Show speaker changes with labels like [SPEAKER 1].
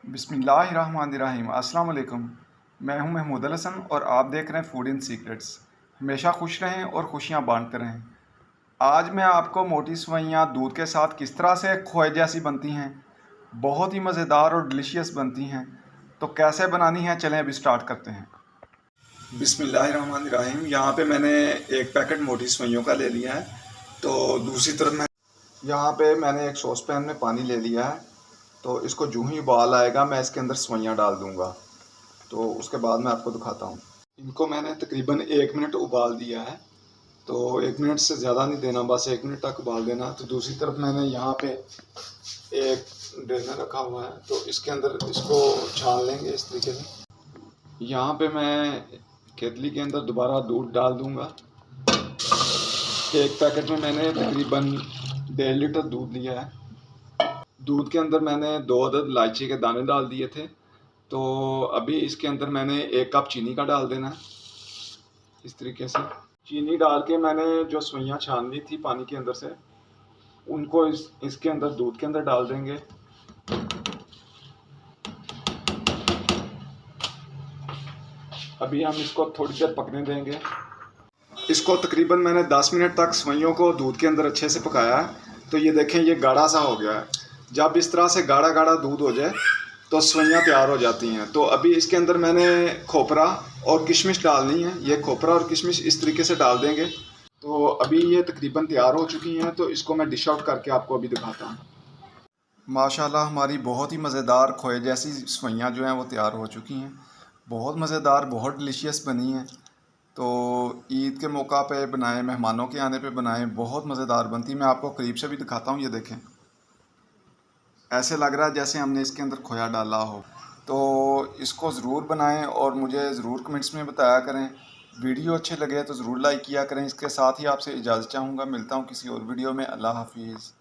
[SPEAKER 1] बिस्मिल्लाहिर्रहमानिर्रहीम। अस्सलाम वालेकुम। मैं हूं महमूद अल हसन और आप देख रहे हैं फूड इन सीक्रेट्स। हमेशा खुश रहें और खुशियां बांटते रहें। आज मैं आपको मोटी सेवइयां दूध के साथ किस तरह से खोए जैसी बनती हैं, बहुत ही मज़ेदार और डिलीशियस बनती हैं, तो कैसे बनानी है चलें अभी स्टार्ट करते हैं। बिस्मिल्लाहिर्रहमानिर्रहीम। यहाँ पे मैंने एक पैकेट मोटी सेवइयों का ले लिया है। तो दूसरी तरफ मैंने एक सॉस पैन में पानी ले लिया है। तो इसको जूँ ही उबाल आएगा मैं इसके अंदर सेवइयाँ डाल दूँगा। तो उसके बाद मैं आपको दिखाता हूँ। इनको मैंने तकरीबन 1 मिनट उबाल दिया है। तो 1 मिनट से ज़्यादा नहीं देना, बस 1 मिनट तक उबाल देना। तो दूसरी तरफ मैंने यहाँ पे एक ड्रेनर रखा हुआ है, तो इसके अंदर इसको छान लेंगे इस तरीके से। यहाँ पे मैं केतली के अंदर दोबारा दूध डाल दूँगा। एक पैकेट में मैंने तकरीबन 1.5 लीटर दूध लिया है। दूध के अंदर मैंने 2 अदद इलायची के दाने डाल दिए थे। तो अभी इसके अंदर मैंने 1 कप चीनी का डाल देना है इस तरीके से। चीनी डाल के मैंने जो सेवइयाँ छान ली थी पानी के अंदर से, उनको इसके अंदर दूध के अंदर डाल देंगे। अभी हम इसको थोड़ी देर पकने देंगे। इसको तकरीबन मैंने 10 मिनट तक सेवइयों को दूध के अंदर अच्छे से पकाया है। तो ये देखें, ये गाढ़ा सा हो गया है। जब इस तरह से गाढ़ा गाढ़ा दूध हो जाए तो सेवइयाँ तैयार हो जाती हैं। तो अभी इसके अंदर मैंने खोपरा और किशमिश डालनी है। ये खोपरा और किशमिश इस तरीके से डाल देंगे। तो अभी ये तकरीबन तैयार हो चुकी हैं। तो इसको मैं डिश आउट करके आपको अभी दिखाता हूँ। माशाल्लाह हमारी बहुत ही मज़ेदार खोए जैसी सेवइयाँ जो हैं वो तैयार हो चुकी हैं। बहुत मज़ेदार, बहुत डिलीशियस बनी हैं। तो ईद के मौका पे बनाएं, मेहमानों के आने पे बनाएं, बहुत मज़ेदार बनती है। मैं आपको करीब से भी दिखाता हूँ। ये देखें, ऐसे लग रहा है जैसे हमने इसके अंदर खोया डाला हो। तो इसको ज़रूर बनाएं और मुझे ज़रूर कमेंट्स में बताया करें। वीडियो अच्छे लगे तो ज़रूर लाइक किया करें। इसके साथ ही आपसे इजाज़त चाहूँगा। मिलता हूँ किसी और वीडियो में। अल्लाह हाफिज़।